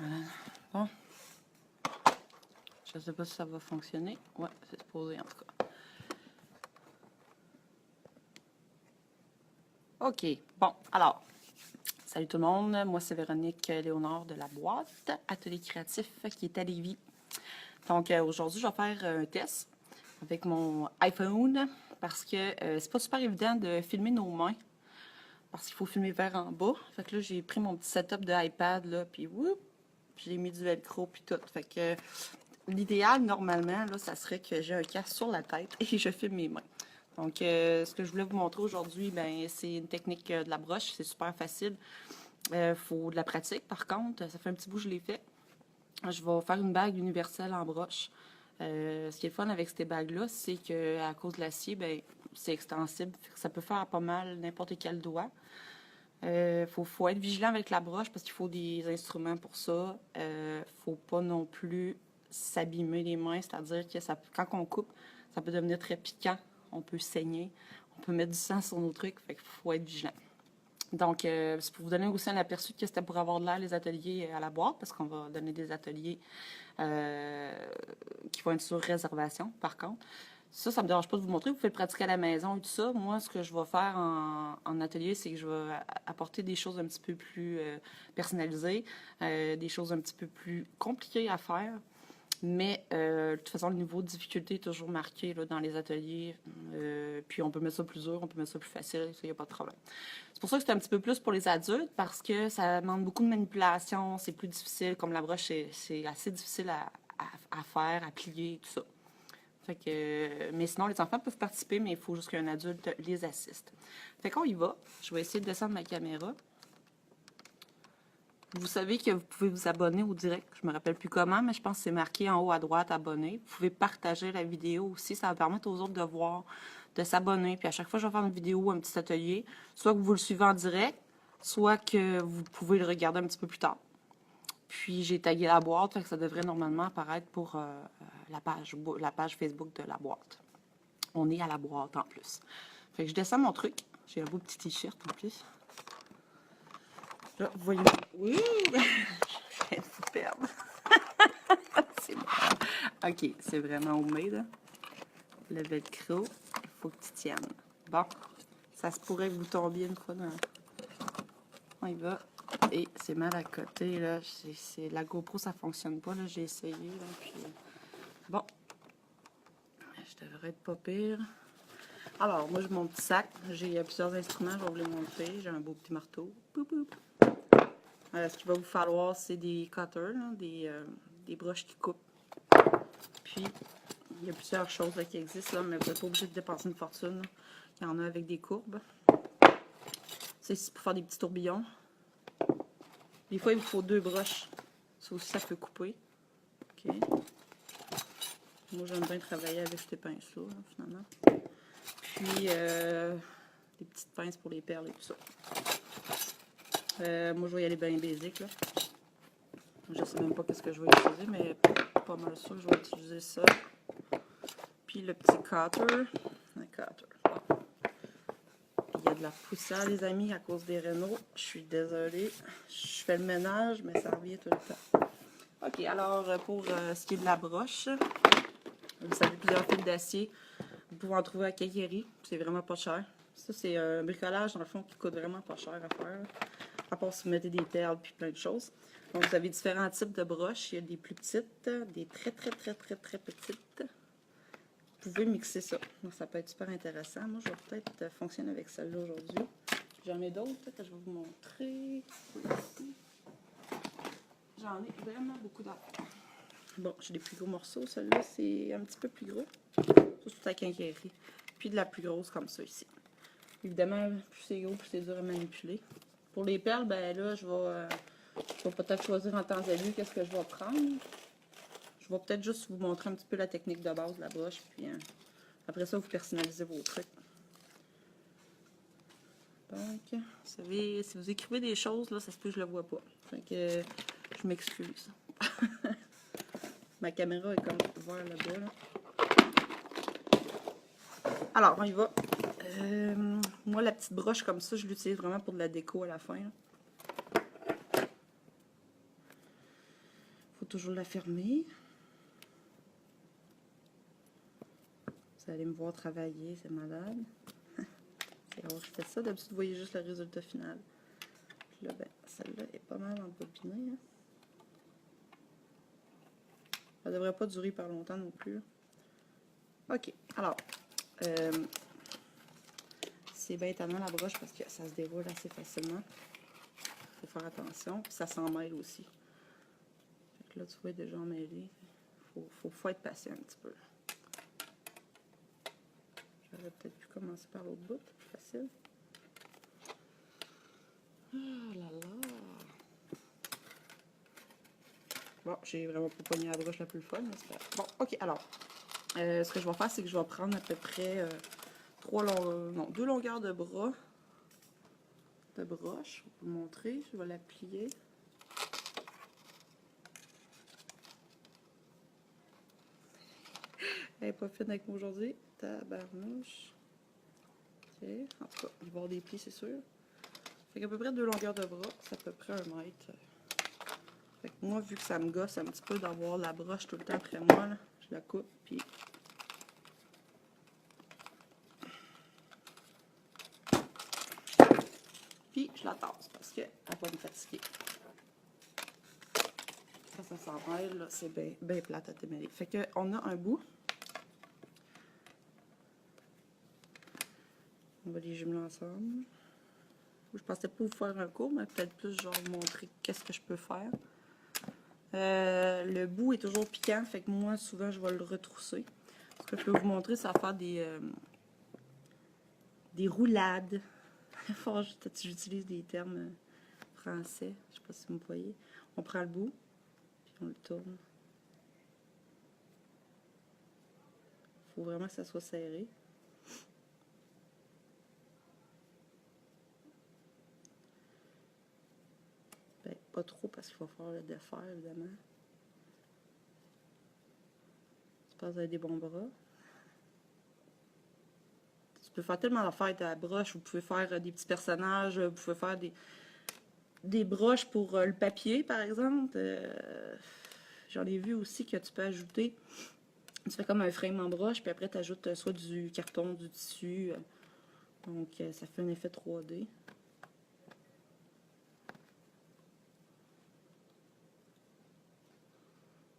Voilà. Bon. Je sais pas si ça va fonctionner. Ouais, c'est supposé en tout cas. OK. Bon, alors. Salut tout le monde. Moi, c'est Véronique Léonard de La Boîte, atelier créatif qui est à Lévis. Donc, aujourd'hui, je vais faire un test avec mon iPhone parce que c'est pas super évident de filmer nos mains parce qu'il faut filmer vers en bas. Fait que là, j'ai pris mon petit setup de iPad, là, puis whoop, j'ai mis du velcro, puis tout. Fait que l'idéal, normalement, là, ça serait que j'ai un casque sur la tête et je filme mes mains. Donc, ce que je voulais vous montrer aujourd'hui, ben, c'est une technique de la broche. C'est super facile. Faut de la pratique, par contre. Ça fait un petit bout que je l'ai fait. Je vais faire une bague universelle en broche. Ce qui est le fun avec ces bagues-là, c'est qu'à cause de l'acier, ben, c'est extensible. Ça peut faire pas mal n'importe quel doigt. Faut être vigilant avec la broche parce qu'il faut des instruments pour ça. Faut pas non plus s'abîmer les mains, c'est-à-dire que quand on coupe, ça peut devenir très piquant. On peut saigner, on peut mettre du sang sur nos trucs, fait qu'il faut être vigilant. Donc, c'est pour vous donner aussi un aperçu de ce que c'était pour avoir de l'air les ateliers à la boîte, parce qu'on va donner des ateliers qui vont être sur réservation, par contre. Ça me dérange pas de vous montrer. Vous pouvez le pratiquer à la maison et tout ça. Moi, ce que je vais faire en atelier, c'est que je vais apporter des choses un petit peu plus personnalisées, des choses un petit peu plus compliquées à faire. Mais de toute façon, le niveau de difficulté est toujours marqué là, dans les ateliers. Puis on peut mettre ça plus dur, on peut mettre ça plus facile, ça, il n'y a pas de problème. C'est pour ça que c'est un petit peu plus pour les adultes, parce que ça demande beaucoup de manipulation, c'est plus difficile. Comme la broche, c'est assez difficile à faire, à plier, tout ça. Fait que, mais sinon, les enfants peuvent participer, mais il faut juste qu'un adulte les assiste. Fait qu'on y va. Je vais essayer de descendre ma caméra. Vous savez que vous pouvez vous abonner au direct. Je me rappelle plus comment, mais je pense que c'est marqué en haut à droite, abonner. Vous pouvez partager la vidéo aussi. Ça va permettre aux autres de voir, de s'abonner. Puis à chaque fois que je vais faire une vidéo, un petit atelier, soit que vous le suivez en direct, soit que vous pouvez le regarder un petit peu plus tard. Puis j'ai tagué la boîte, fait que ça devrait normalement apparaître pour la page Facebook de la boîte. On est à la boîte en plus. Fait que je descends mon truc. J'ai un beau petit t-shirt en plus. Là, vous voyez. Oui! Je viens de vous perdre. C'est bon. OK, c'est vraiment homemade. Là. Le velcro, il faut que tu tiennes. Bon, ça se pourrait que vous tombiez une fois dans... On y va. Et c'est mal à côté, là. La GoPro, ça fonctionne pas, là. J'ai essayé, là. Puis... Bon. Je devrais être pas pire. Alors, moi, j'ai mon petit sac. J'ai plusieurs instruments, je vais vous les montrer. J'ai un beau petit marteau. Boop, boop. Ce qu'il va vous falloir, c'est des cutters, là, des broches qui coupent. Puis, il y a plusieurs choses là, qui existent, là, mais vous n'êtes pas obligé de dépenser une fortune. Là. Il y en a avec des courbes. C'est pour faire des petits tourbillons. Des fois, il vous faut 2 broches. Ça aussi, ça peut couper. OK. Moi, j'aime bien travailler avec ces pinces-là, finalement. Puis, des petites pinces pour les perles et tout ça. Moi, je vais y aller bien basique, là. Je sais même pas qu'est-ce que je vais utiliser, mais pas mal sûr que je vais utiliser ça. Puis le petit cutter. Un cutter. Bon. Il y a de la poussière, les amis, à cause des rénaux. Je suis désolée. Je fais le ménage, mais ça revient tout le temps. OK, alors pour ce qui est de la broche, vous avez plusieurs fils d'acier. Vous pouvez en trouver à Quincaillerie. C'est vraiment pas cher. Ça, c'est un bricolage, dans le fond, qui coûte vraiment pas cher à faire. À part si vous mettez des perles puis plein de choses. Donc, vous avez différents types de broches. Il y a des plus petites, des très petites. Vous pouvez mixer ça. Donc, ça peut être super intéressant. Moi, je vais peut-être fonctionner avec celle-là aujourd'hui. J'en ai d'autres que je vais vous montrer. J'en ai vraiment beaucoup d'affaires. Bon, j'ai des plus gros morceaux. Celui-là, c'est un petit peu plus gros. Ça, c'est à Quincaillerie. Puis de la plus grosse comme ça ici. Évidemment, plus c'est gros, plus c'est dur à manipuler. Pour les perles, ben là, je vais peut-être choisir en temps et lieu qu'est-ce que je vais prendre. Je vais peut-être juste vous montrer un petit peu la technique de base de la broche, puis après ça, vous personnalisez vos trucs. Donc, vous savez, si vous écrivez des choses, là, ça se peut que je ne le vois pas. Fait que je m'excuse. Ma caméra est comme ouverte là-bas. Là. Alors, on y va. Moi, la petite broche comme ça, je l'utilise vraiment pour de la déco à la fin. Là. faut toujours la fermer. Vous allez me voir travailler, c'est malade. C'est rare que je fais ça. D'habitude, vous voyez juste le résultat final. Puis là, ben, celle-là est pas mal embobinée. Hein. Ça devrait pas durer par longtemps non plus. OK. Alors, c'est bien étonnant la broche parce que ça se déroule assez facilement. Il faut faire attention. Puis ça s'en mêle aussi. Fait que là, tu vois, déjà emmêlé. Faut être patient un petit peu. J'aurais peut-être pu commencer par l'autre bout. C'est plus facile. Ah là là! Bon, j'ai vraiment pas pogné la broche la plus fun. Bon, OK, alors. Ce que je vais faire, c'est que je vais prendre à peu près 2 longueurs de bras de broche. Je vais vous montrer. Je vais la plier. Elle n'est pas fine avec moi aujourd'hui. Tabarnouche. OK. En tout cas, il va y avoir des plis, c'est sûr. Fait qu'à peu près 2 longueurs de bras. C'est à peu près 1 mètre. Fait que moi, vu que ça me gosse un petit peu d'avoir la broche tout le temps après moi, là, je la coupe, puis... Puis, je la tasse parce qu'elle va me fatiguer. Ça s'en mêle, c'est bien plate à démêler. Fait qu'on a un bout. On va les jumeler ensemble. Je pensais pas vous faire un cours, mais peut-être plus genre vous montrer qu'est-ce que je peux faire. Le bout est toujours piquant, fait que moi, souvent, je vais le retrousser. Ce que je peux vous montrer, ça va faire des roulades. J'utilise des termes français. Je sais pas si vous me voyez. On prend le bout, puis on le tourne. Il faut vraiment que ça soit serré. Ben, pas trop parce qu'il va falloir le défaire, évidemment. Tu penses avec des bons bras. Tu peux faire tellement d'affaires avec la broche. Vous pouvez faire des petits personnages, vous pouvez faire des broches pour le papier, par exemple. J'en ai vu aussi que tu peux ajouter. Tu fais comme un frame en broche, puis après tu ajoutes soit du carton, du tissu. Donc ça fait un effet 3D.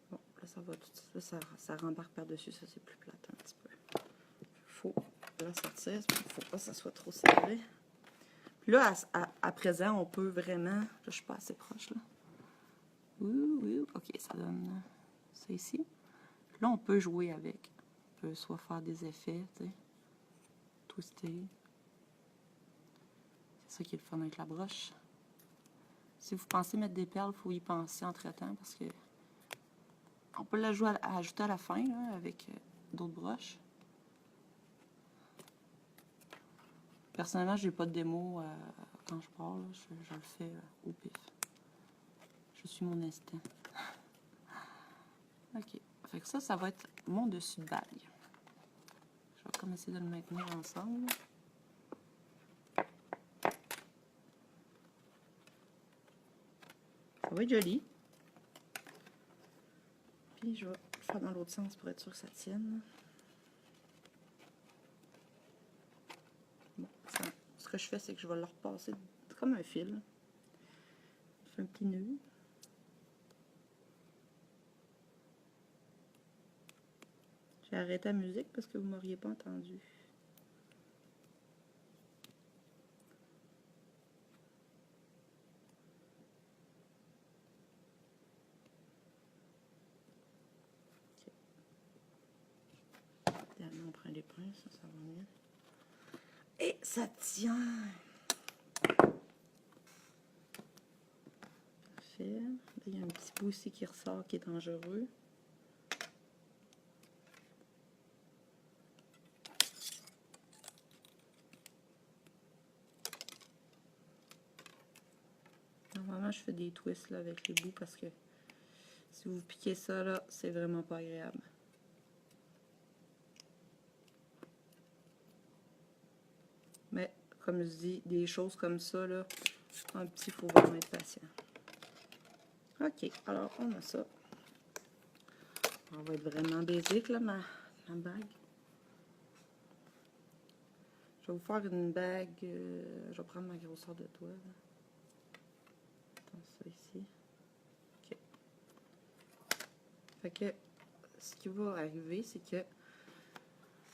Bon, là ça va tout de suite, ça rembarque par-dessus, ça c'est plus plate un petit peu. Faut la sortir, il faut pas que ça soit trop serré. Puis là, à présent, on peut vraiment... Là, je suis pas assez proche, là. Oui, ok, ça donne ça ici. Là, on peut jouer avec. On peut soit faire des effets, tu sais, twister. C'est ça qui est le fun avec la broche. Si vous pensez mettre des perles, il faut y penser entre-temps parce que on peut la jouer ajouter à la fin, là, avec d'autres broches. Personnellement, j'ai pas de démo quand je parle. Je le fais au pif. Je suis mon instinct. OK. Fait que ça va être mon dessus de bague. Je vais comme essayer de le maintenir ensemble. Ça va être joli. Puis je vais le faire dans l'autre sens pour être sûr que ça tienne. Bon, ce que je fais, c'est que je vais le repasser comme un fil. Je fais un petit nœud. J'ai arrêté la musique parce que vous ne m'auriez pas entendu. On prend les pinces, ça va bien. Et ça tient. Parfait. Là, il y a un petit bout ici qui ressort qui est dangereux. Normalement, je fais des twists là, avec les bouts parce que si vous piquez ça, là, c'est vraiment pas agréable. Mais, comme je dis, des choses comme ça, là, un petit, il faut vraiment être patient. OK, alors on a ça. Ça va être vraiment basique, là, ma bague. Je vais vous faire une bague. Je vais prendre ma grosseur de doigt. Là. Attends, ça ici. OK. Fait que ce qui va arriver, c'est que.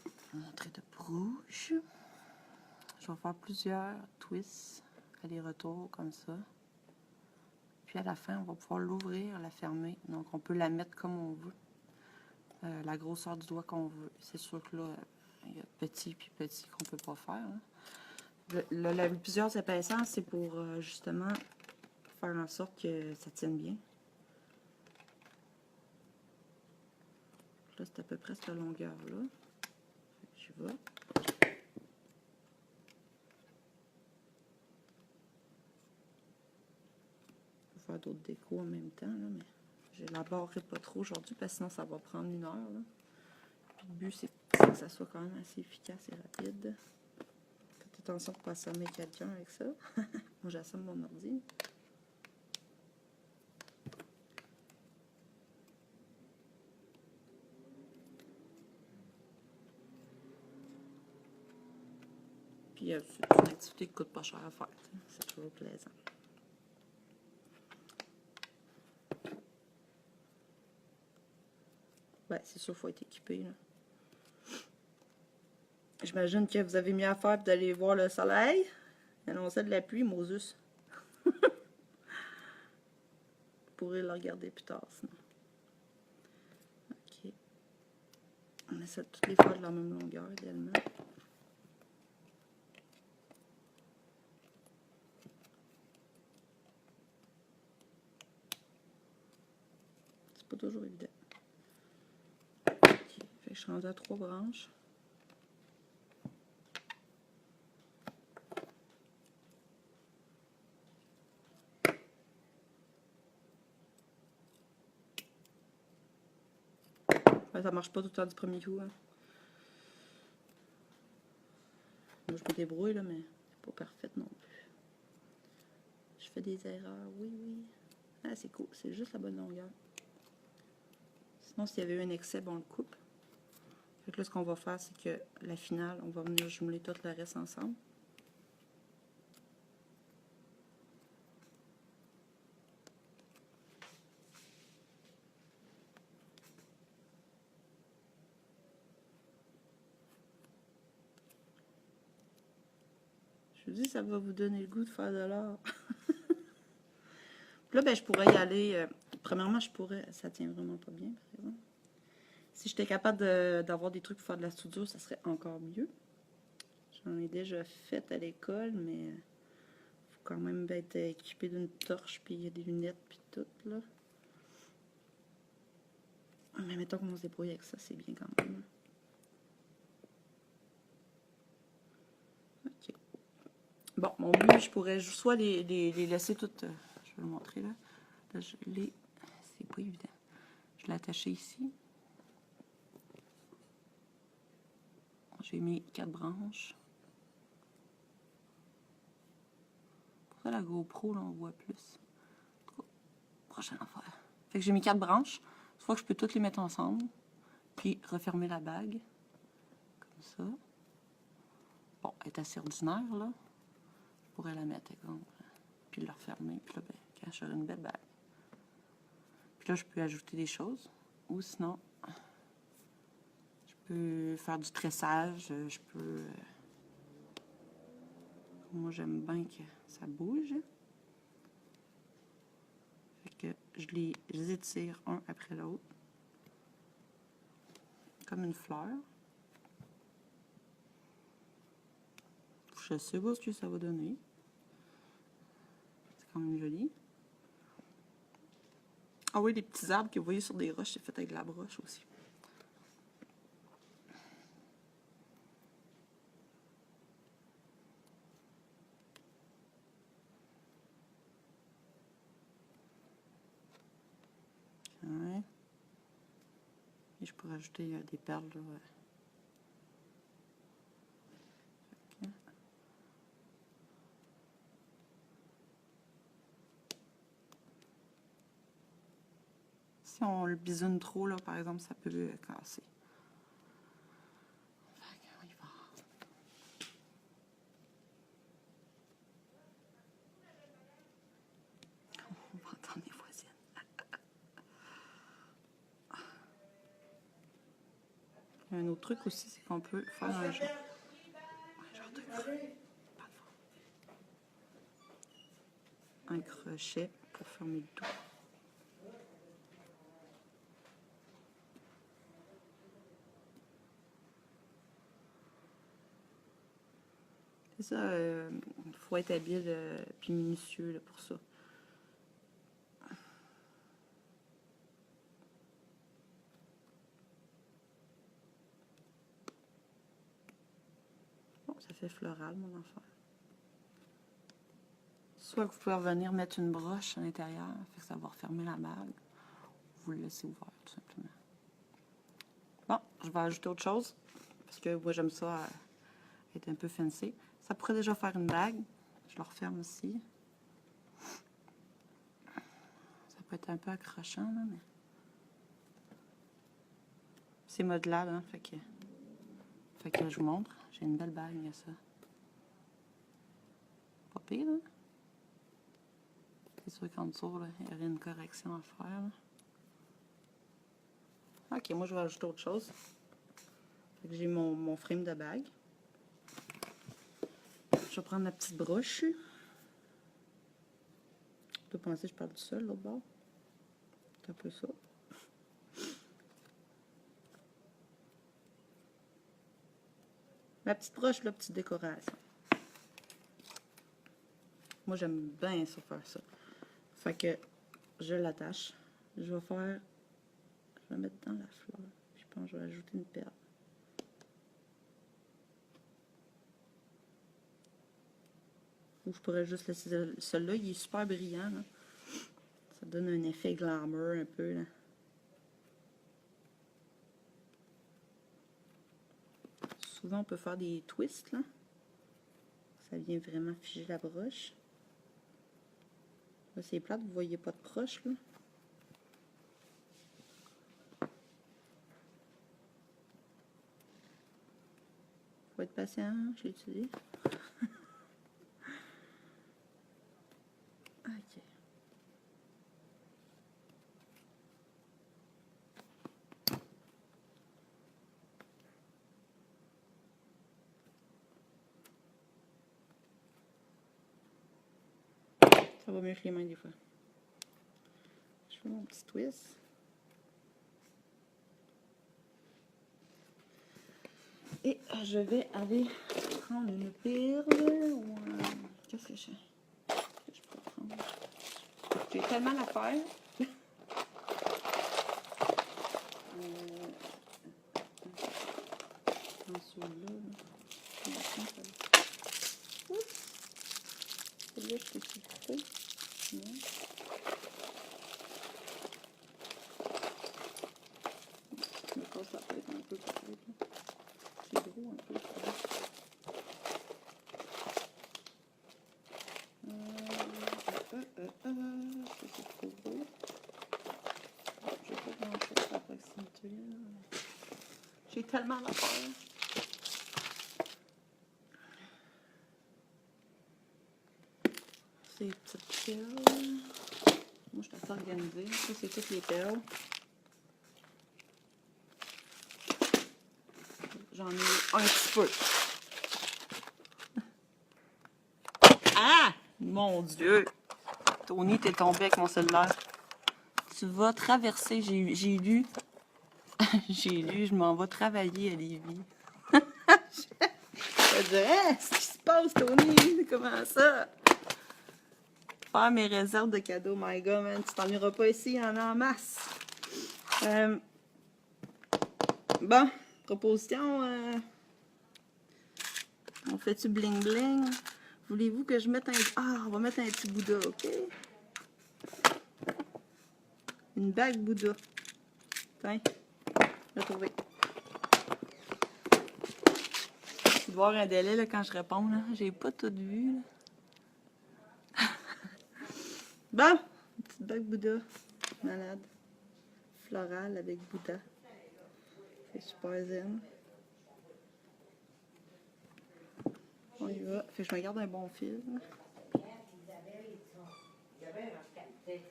Je vais montrer de rouge. Je vais faire plusieurs twists, aller-retour comme ça. Puis à la fin, on va pouvoir l'ouvrir, la fermer. Donc, on peut la mettre comme on veut. La grosseur du doigt qu'on veut. C'est sûr que là, il y a petit puis petit qu'on peut pas faire. Hein. Plusieurs épaisseurs, c'est pour justement faire en sorte que ça tienne bien. Là, c'est à peu près cette longueur-là. Je vais. Faire d'autres décos en même temps, là, mais j'élaborerai pas trop aujourd'hui parce que sinon ça va prendre 1 heure. Là. Puis le but, c'est que ça soit quand même assez efficace et rapide. Faites attention pour ne pas assommer quelqu'un avec ça. Moi, j'assomme mon ordi. Puis c'est une activité qui coûte pas cher à faire. C'est toujours plaisant. Ouais, c'est sûr qu'il faut être équipé. J'imagine que vous avez mis à faire d'aller voir le soleil. Annonçait de la pluie, Moses. Vous pourrez le regarder plus tard, sinon. OK. On essaie de toutes les faire de la même longueur, idéalement. C'est pas toujours évident. OK. Fait que je suis rendue à 3 branches. Ça marche pas tout le temps du premier coup. Hein. Moi, je me débrouille, là, mais c'est pas parfait non plus. Je fais des erreurs, oui, oui. Ah, c'est cool, c'est juste la bonne longueur. Sinon, s'il y avait eu un excès, bon, on le coupe. Fait que là, ce qu'on va faire, c'est que la finale, on va venir jumeler tout le reste ensemble. Je vous dis, ça va vous donner le goût de faire de l'art. Là, ben, je pourrais y aller. Premièrement, je pourrais. Ça tient vraiment pas bien, par exemple. Si j'étais capable d'avoir des trucs pour faire de la soudure, ça serait encore mieux. J'en ai déjà fait à l'école, mais il faut quand même être équipé d'une torche, puis des lunettes, puis tout, là. Mais mettons qu'on se débrouille avec ça, c'est bien quand même. OK. Bon, mon but, je pourrais soit les laisser toutes. Je vais le montrer là. Là, c'est pas évident. Je l'ai attaché ici. J'ai mis 4 branches. Pour ça, la GoPro, là, on voit plus. Prochaine affaire. Fait que j'ai mis 4 branches. Soit que je peux toutes les mettre ensemble, puis refermer la bague. Comme ça. Bon, elle est assez ordinaire, là. Je pourrais la mettre, exemple. Puis la refermer. Puis là, ben, quand j'aurai une belle bague. Puis là, je peux ajouter des choses. Ou sinon, je peux faire du tressage. Je peux... moi, j'aime bien que ça bouge. Fait que je les étire un après l'autre. Comme une fleur. Je sais pas ce que ça va donner. C'est quand même joli. Ah oui, les petits arbres que vous voyez sur des roches, c'est fait avec de la broche aussi. Ouais. Et je pourrais ajouter des perles. Là, ouais. Okay. Si on le bisoune trop, là, par exemple, ça peut casser. On va entendre les voisines. Un autre truc aussi, c'est qu'on peut faire un genre de un crochet pour fermer le tout. C'est ça, il faut être habile puis minutieux là, pour ça. Bon, ça fait floral, mon enfant. Soit vous pouvez revenir mettre une broche à l'intérieur, fait que ça va refermer la bague. Vous le laissez ouvert, tout simplement. Bon, je vais ajouter autre chose, parce que moi, j'aime ça être un peu fancy. Ça pourrait déjà faire une bague. Je le referme ici. Ça peut être un peu accrochant, là, mais... C'est modelable, hein, fait que je vous montre. J'ai une belle bague, il y a ça. Pas pire, hein? C'est sûr qu'en dessous, là, il y aurait une correction à faire, là. Ok, moi, je vais ajouter autre chose. J'ai mon frame de bague. Je vais prendre ma petite broche. Tu peux penser que je parle tout seul, l'autre bord. C'est un peu ça. Ma petite broche, la petite décoration. Moi, j'aime bien ça faire ça. Fait que je l'attache. Je vais mettre dans la fleur. Puis je pense que je vais ajouter une perle. Ou je pourrais juste laisser celui-là. Il est super brillant, là. Ça donne un effet glamour un peu, là. Souvent, on peut faire des twists, là. Ça vient vraiment figer la broche. Là, c'est plate, vous voyez pas de croche, là. Faut être patient, je l'ai utilisé. Ok. Ça va mieux que les mains des fois. Je fais mon petit twist. Et je vais aller prendre une perle ou qu'est-ce que je fais? Que je peux prendre? J'ai tellement d'affaires. En celui-là. Celui-là, je l'ai coupé. Non. Je me casse la tête un peu peut-être. C'est gros un peu. C'est trop gros. Je vais pas grand-chose à la proximité. J'ai tellement d'affaires. Ces petites perles. Moi, je suis assez organisée. Ça, c'est toutes les perles. J'en ai un petit peu. Ah! Mon Dieu! Tony, t'es tombé avec mon cellulaire. Tu vas traverser, j'ai lu, je m'en vais travailler à Lévis. Je me disais, hein, qu'est-ce qui se passe, Tony? Comment ça? Faire mes réserves de cadeaux, my God, man, tu t'en iras pas ici, il y en a en masse. Bon, proposition, on fait-tu bling bling? Voulez-vous que je mette un... Ah, on va mettre un petit Bouddha, ok? Une bague Bouddha. Tiens, je l'ai trouvé. Tu dois avoir un délai là, quand je réponds, là. J'ai pas tout vu, là. Bon, une petite bague Bouddha. Malade. floral avec Bouddha. C'est super zen. On y va. Fait que je me garde un bon fil. Les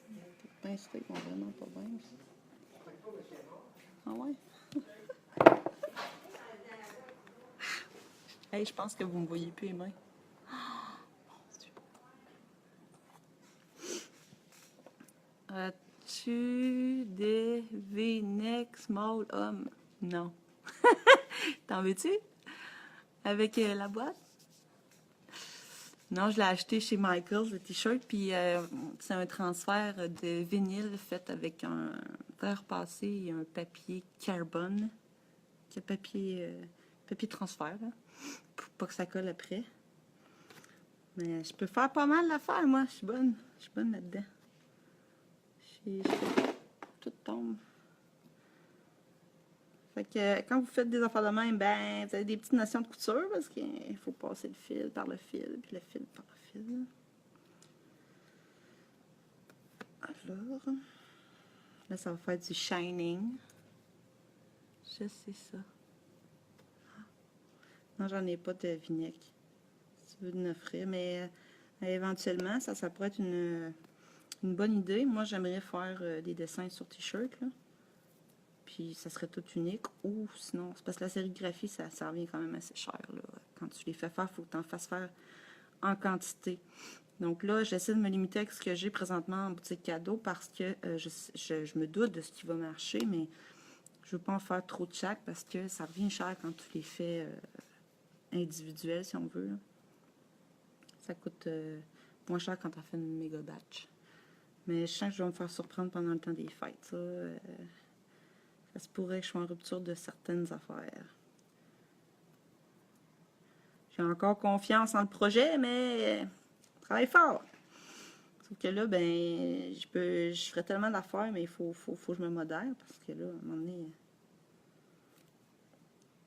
pinces vont vraiment pas bien. Ah ouais? Hey, je pense que vous me voyez plus les mains. As-tu des V-neck small homme? Non. T'en veux-tu? Avec la boîte? Non, je l'ai acheté chez Michaels, le t-shirt, puis c'est un transfert de vinyle fait avec un verre passé et un papier carbone. Papier transfert, là, pour pas que ça colle après. Mais je peux faire pas mal d'affaires, moi. Je suis bonne. Je suis bonne là-dedans. Tout tombe. Fait que quand vous faites des affaires de même, ben, vous avez des petites notions de couture parce qu'il faut passer le fil par le fil, puis le fil par le fil. Alors, là, ça va faire du shining. Je sais ça. Non, j'en ai pas de vinec. Si tu veux une offrir, mais éventuellement, ça pourrait être une bonne idée. Moi, j'aimerais faire des dessins sur t-shirt, là. Puis, ça serait tout unique. Ou sinon, c'est parce que la sérigraphie, ça revient quand même assez cher, là. Quand tu les fais faire, il faut que tu en fasses faire en quantité. Donc là, j'essaie de me limiter avec ce que j'ai présentement en boutique cadeau parce que je me doute de ce qui va marcher, mais je veux pas en faire trop de chaque parce que ça revient cher quand tu les fais individuels, si on veut, là. Ça coûte moins cher quand tu as fait une méga batch. Mais je sens que je vais me faire surprendre pendant le temps des fêtes. Ça se pourrait que je sois en rupture de certaines affaires. J'ai encore confiance en le projet, mais je travaille fort. Sauf que là, ben, je ferais tellement d'affaires, mais il faut que je me modère parce que là, à un moment donné,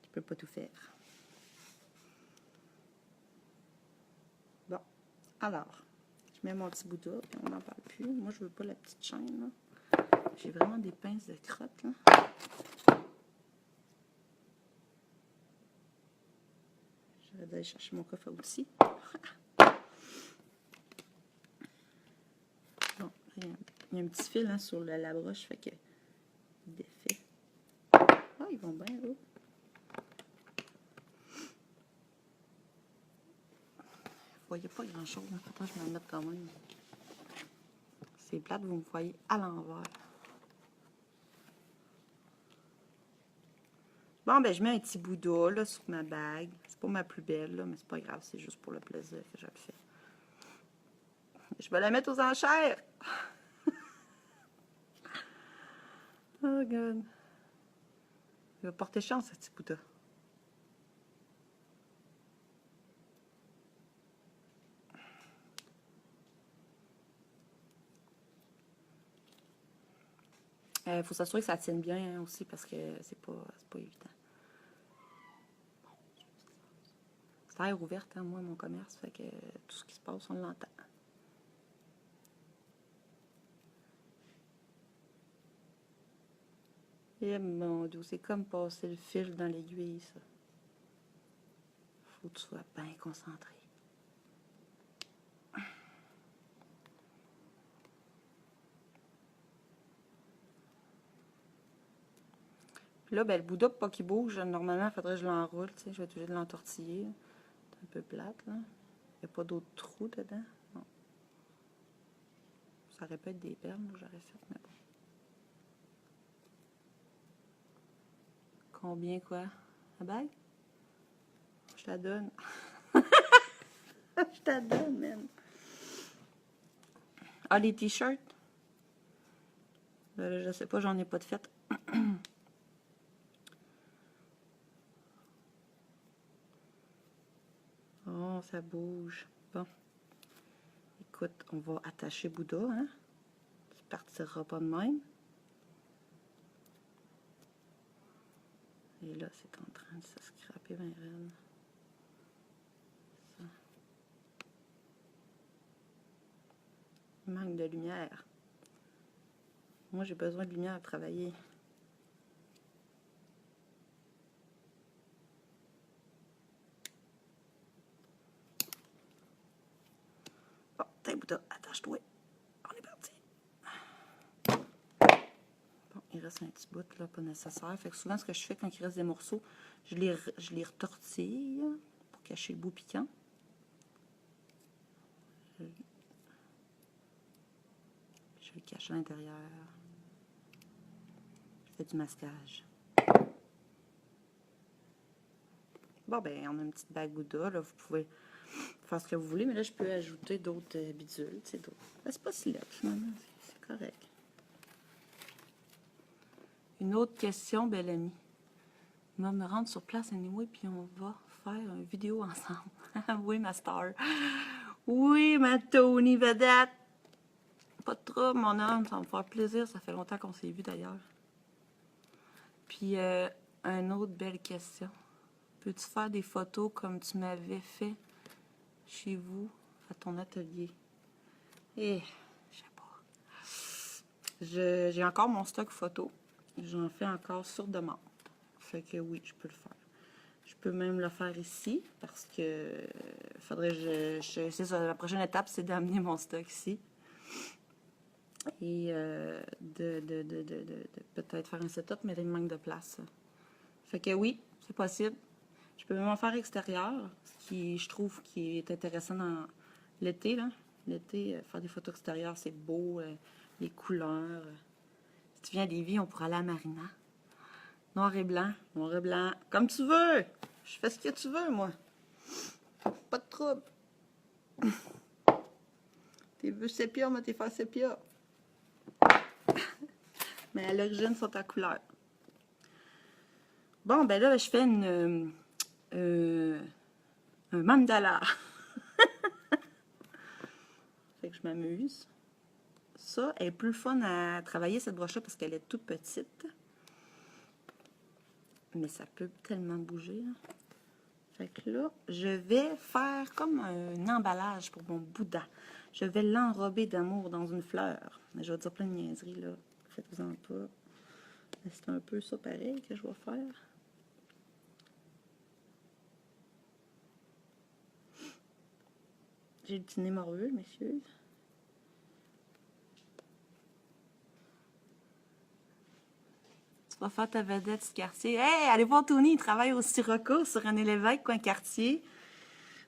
je peux pas tout faire. Bon, alors, je mets mon petit Bouddha, puis on n'en parle plus. Moi, je veux pas la petite chaîne, là. J'ai vraiment des pinces de crotte, là. J'aurais dû aller chercher mon coffre à outils. Bon, il y a un petit fil, hein, sur la broche, fait que il défait. Ah, ils vont bien, là. Vous voyez pas grand-chose, hein. Pourtant, je vais en mettre quand même. C'est plate, vous me voyez à l'envers. Bon, ben, je mets un petit Bouddha, là, sur ma bague. C'est pas ma plus belle, là, mais c'est pas grave, c'est juste pour le plaisir que je le fais. Je vais la mettre aux enchères! Oh, God. Il va porter chance, ce petit Bouddha. Faut s'assurer que ça tienne bien, hein, aussi, parce que c'est pas évident. C'est terre ouverte, hein, moi, mon commerce, fait que tout ce qui se passe, on l'entend. Eh mon Dieu, c'est comme passer le fil dans l'aiguille, ça. Faut que tu sois bien concentré. Puis là, ben, le Bouddha, pour pas qu'il bouge, normalement, il faudrait que je l'enroule, tu sais, je vais être obligée de l'entortiller. C'est un peu plate, là. Il n'y a pas d'autres trous dedans. Non. Ça aurait pu être des perles, là, j'aurais fait, mais bon. Combien, quoi? La bague? Je te la donne. Je te la donne, man. Ah, les t-shirts? Je sais pas, j'en ai pas de fait. Oh, ça bouge. Bon. Écoute, on va attacher Bouddha, hein? Tu partira pas de même. Et là, c'est en train de se scraper bien raide. Ça. Il manque de lumière. Moi, j'ai besoin de lumière à travailler. Bon, t'es bouton, attache-toi. On est parti. Bon, il reste un petit bout, là, pas nécessaire. Fait que souvent, ce que je fais quand il reste des morceaux, je les retortille pour cacher le bout piquant. Je le cache à l'intérieur. Je fais du masquage. Bon, ben, on a une petite bague Gouda, là. Vous pouvez faire ce que vous voulez, mais là, je peux ajouter d'autres bidules, tu sais, d'autres. Ben, c'est pas si laid, finalement. C'est correct. Une autre question, belle amie. On va me rendre sur place anyway, puis on va faire une vidéo ensemble. Oui, ma star. Oui, ma Tony vedette. Pas de trouble, mon homme, ça va me faire plaisir. Ça fait longtemps qu'on s'est vu d'ailleurs. Puis, une autre belle question. Peux-tu faire des photos comme tu m'avais fait chez vous, à ton atelier? Eh, je sais pas. J'ai encore mon stock photo. J'en fais encore sur demande. Fait que oui, je peux le faire. Je peux même le faire ici parce que faudrait que c'est ça, la prochaine étape, c'est d'amener mon stock ici. Et de peut-être faire un setup, mais là, il manque de place. Fait que oui, c'est possible. Je peux même en faire extérieur, ce qui, je trouve, qui est intéressant dans l'été, là. L'été, faire des photos extérieures, c'est beau, les couleurs. Si tu viens à Lévis, on pourra aller à Marina. Noir et blanc, comme tu veux. Je fais ce que tu veux, moi. Pas de trouble. Tes vœux sépia, moi, t'es faire sépia. Mais à l'origine, sont en couleur. Bon, ben là, je fais un mandala. Fait que je m'amuse. Ça est plus fun à travailler, cette broche-là, parce qu'elle est toute petite. Mais ça peut tellement bouger, là. Fait que là, je vais faire comme un emballage pour mon Bouddha. Je vais l'enrober d'amour dans une fleur. Je vais dire plein de niaiseries, là. Faites-vous-en pas. C'est un peu ça pareil que je vais faire. J'ai le petit nez morveux, messieurs. Tu vas faire ta vedette du quartier. Hey, allez voir Tony, il travaille au Sirocco sur René Lévesque, coin quartier.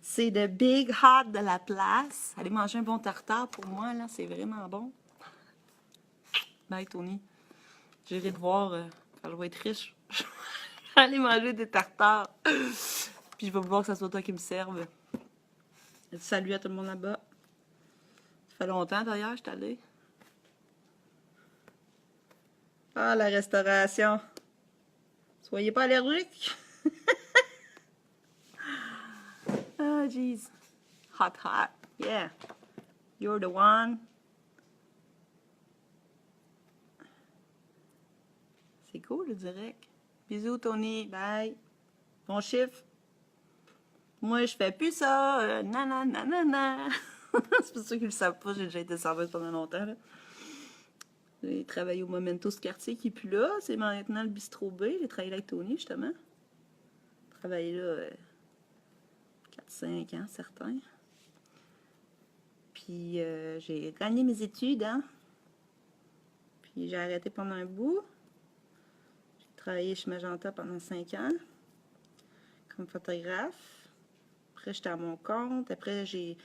C'est le big hot de la place. Allez manger un bon tartare pour moi, là, c'est vraiment bon. Bye, Tony. J'irai te voir quand je vais être riche. Je vais aller manger des tartares. Puis je vais voir que ce soit toi qui me serve. Salut à tout le monde là-bas. Ça fait longtemps d'ailleurs, je suis allée. Ah, la restauration. Soyez pas allergiques. Ah, jeez. Hot, hot. Yeah. You're the one. C'est cool le direct. Bisous, Tony. Bye. Bon chiffre. Moi, je fais plus ça. Nanana. C'est pour ça qu'ils le savent pas. J'ai déjà été serveuse pendant longtemps. Là. J'ai travaillé au Momentos quartier qui est plus là. C'est maintenant le bistrot B. J'ai travaillé avec Tony, justement. J'ai travaillé là 4-5 ans, certains. Puis j'ai gagné mes études, hein. Puis j'ai arrêté pendant un bout. J'ai travaillé chez Magenta pendant 5 ans. Comme photographe. Après, j'étais à mon compte. Après, j'ai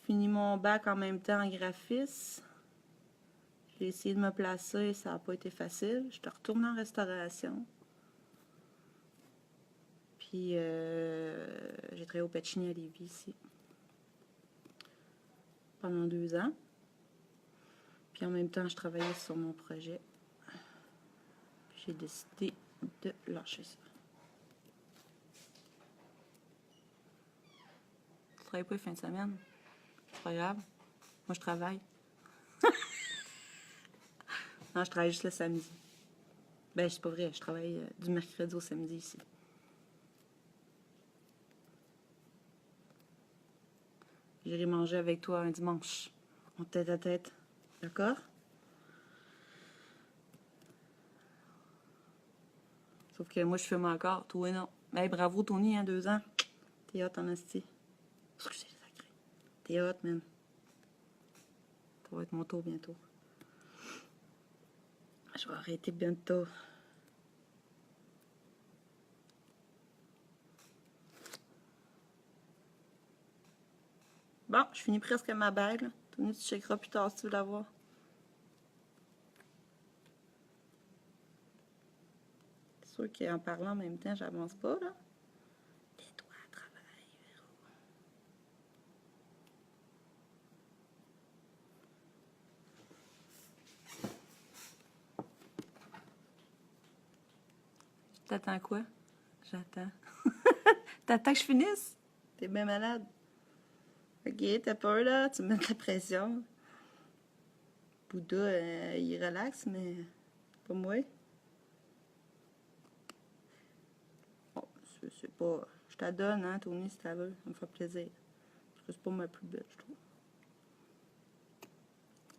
fini mon bac en même temps en graphisme. J'ai essayé de me placer, ça n'a pas été facile. Je suis retournée en restauration. Puis, j'ai travaillé au Pacini à Lévis ici. Pendant 2 ans. Puis en même temps, je travaillais sur mon projet. J'ai décidé de lâcher ça. Tu travailles pas les fins de semaine? C'est pas grave. Moi, je travaille. Non, je travaille juste le samedi. Ben, c'est pas vrai. Je travaille du mercredi au samedi ici. J'irai manger avec toi un dimanche. En tête à tête. D'accord? Sauf que moi, je fume encore. Toi, non. Mais bravo, Tony, hein, 2 ans. T'es hot en esti. Excusez les sacrés. T'es hot, man. Ça va être mon tour bientôt. Je vais arrêter bientôt. Bon, je finis presque ma bague, là. Tony, tu checkeras plus tard si tu veux la voir. C'est sûr qu'en parlant en même temps, j'avance pas, là. Tais-toi, travaille, Véro. T'attends quoi? J'attends. T'attends que je finisse? T'es bien malade. Ok, t'as peur, là? Tu me mets de la pression. Bouddha, il relaxe, mais pas moi. Bon, c'est pas... Je t'adonne, hein, Tony, si t'as veux. Ça me fait plaisir. Parce que c'est pas ma plus belle, je trouve.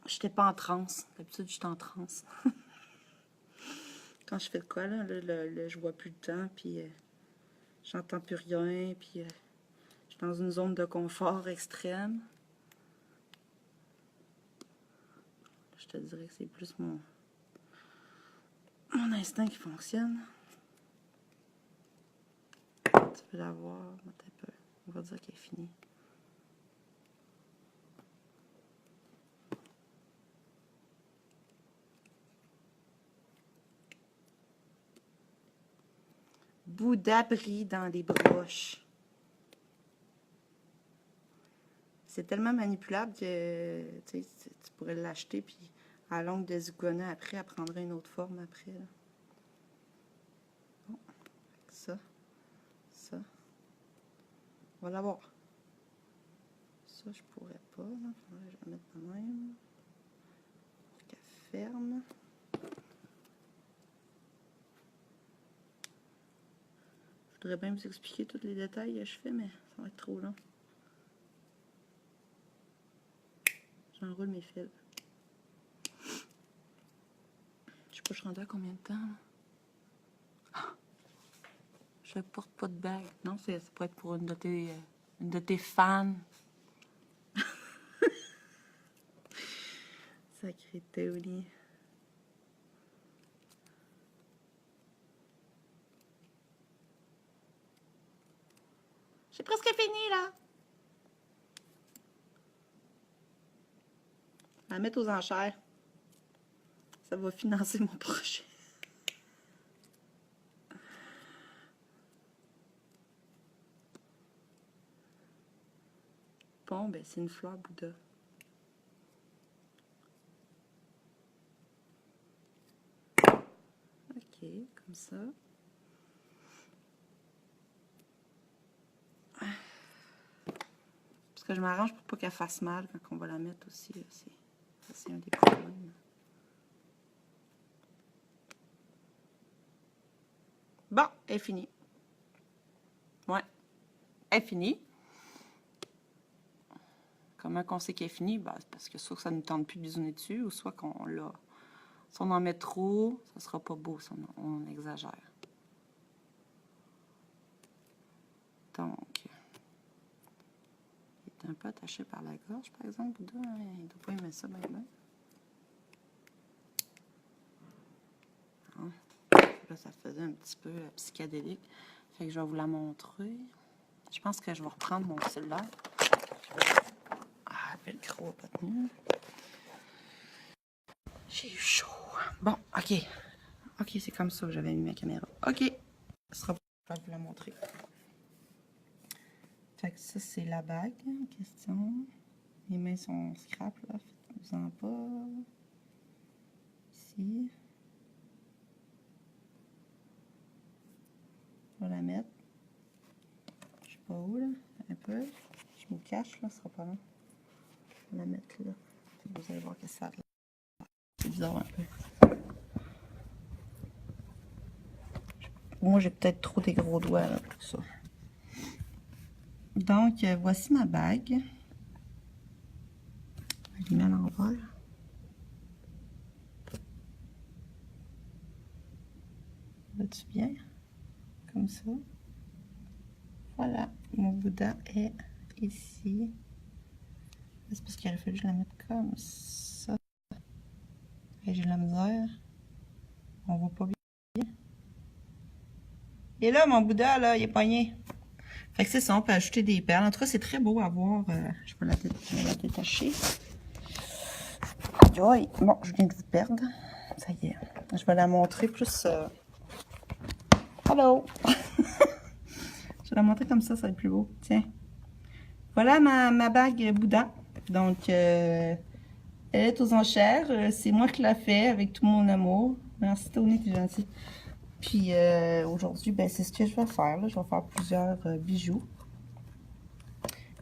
J'étais pas en transe. D'habitude, j'étais en transe. Quand je fais de quoi, là, je vois plus le temps, puis j'entends plus rien, puis je suis dans une zone de confort extrême. Je te dirais que c'est plus mon instinct qui fonctionne. Tu peux la voir, on va dire qu'elle est finie. Bout d'abri dans les broches. C'est tellement manipulable que tu pourrais l'acheter, puis à longue de zigouner après, elle prendrait une autre forme après. Là. Bon, ça. On va l'avoir. Ça, je pourrais pas. Là. Faudrait que je la mette de même. Pour qu'elle ferme. Je voudrais bien vous expliquer tous les détails que je fais, mais ça va être trop long. J'enroule mes fils. Je sais pas, je suis rendue à combien de temps? Ah, je porte pas de bague. Non, ça pourrait être pour une de tes fans. Sacré Théorie. J'ai presque fini, là. À mettre aux enchères. Ça va financer mon projet. Bon, ben, c'est une fleur Bouddha. Ok, comme ça. Parce que je m'arrange pour pas qu'elle fasse mal quand on va la mettre aussi. C'est un des problèmes. Bon, elle est finie. Ouais, elle est finie. Comment on sait qu'elle est finie? Ben, c'est parce que soit que ça ne nous tente plus de bisouner dessus, ou soit qu'on l'a. Si on en met trop, ça sera pas beau, ça, on exagère. Donc, il est un peu attaché par la gorge, par exemple. Bouddha, hein, il ne doit pas aimer ça bien, bien. Hein? Là, ça faisait un petit peu psychédélique. Fait que je vais vous la montrer. Je pense que je vais reprendre mon cellulaire. Ah, le micro n'a pas tenu. J'ai eu chaud. Bon, OK. OK, c'est comme ça que j'avais mis ma caméra. OK. Ce sera je vais vous la montrer. Fait que ça, c'est la bague en question. Les mains sont scrap, là. Faites-vous-en pas. Ici. Je vais la mettre. Je sais pas où, là. Un peu. Je me cache, là. Ce sera pas long. Je vais la mettre là. Vous allez voir que ça a l'air. C'est bizarre un peu. Moi, j'ai peut-être trop des gros doigts, là, pour ça. Donc, voici ma bague. Je la mets à l'envers. Va-tu bien? comme ça. Voilà, mon Bouddha est ici. C'est parce qu'il aurait fallu que je la mette comme ça. Et j'ai de la misère. On voit pas bien. Et là, mon Bouddha, là, il est pogné. Fait que c'est ça, on peut ajouter des perles. En tout cas, c'est très beau à voir. Je peux la détacher. Aïe, bon, je viens de vous perdre. Ça y est. Je vais la montrer plus... Hello! Je vais la montrer comme ça va être plus beau. Tiens. Voilà ma bague Bouddha. Donc, elle est aux enchères. C'est moi qui l'ai fait avec tout mon amour. Merci Tony, t'es gentil. Puis aujourd'hui, ben, c'est ce que je vais faire. Là. Je vais faire plusieurs bijoux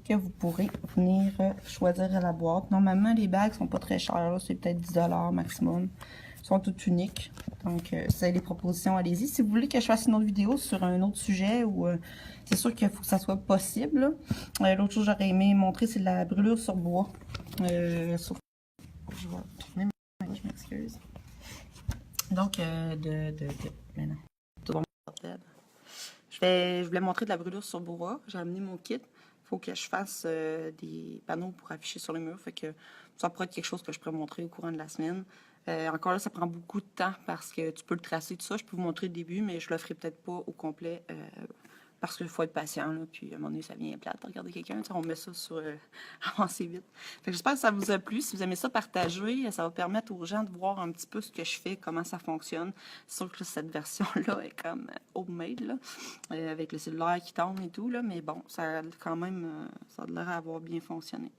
que vous pourrez venir choisir à la boîte. Normalement, les bagues sont pas très chères. C'est peut-être 10 $ maximum. Elles sont toutes uniques. Donc, si vous avez des propositions, allez-y. Si vous voulez que je fasse une autre vidéo sur un autre sujet, ou c'est sûr qu'il faut que ça soit possible. L'autre chose que j'aurais aimé montrer, c'est de la brûlure sur bois. Sauf je vais tourner ma je m'excuse. Donc, mais non. Tout bon, je voulais montrer de la brûlure sur bois. J'ai amené mon kit. Il faut que je fasse des panneaux pour afficher sur les murs. Fait que ça pourrait être quelque chose que je pourrais montrer au courant de la semaine. Encore là, ça prend beaucoup de temps parce que tu peux le tracer, tout ça. Je peux vous montrer le début, mais je le ferai peut-être pas au complet parce qu'il faut être patient. Là, puis à un moment donné, ça vient plate. Regarder quelqu'un, on met ça sur avancer vite. J'espère que ça vous a plu. Si vous aimez ça, partagez. Ça va permettre aux gens de voir un petit peu ce que je fais, comment ça fonctionne. C'est sûr que là, cette version-là est comme homemade, là, avec le cellulaire qui tombe et tout. Là, mais bon, ça a quand même ça a l'air d'avoir bien fonctionné.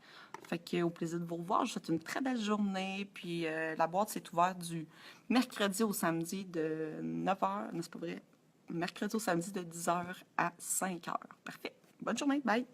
Fait que au plaisir de vous revoir. Je vous souhaite une très belle journée. Puis la boîte s'est ouverte du mercredi au samedi de 9h. Non, c'est pas vrai. Mercredi au samedi de 10h à 5h. Parfait. Bonne journée. Bye.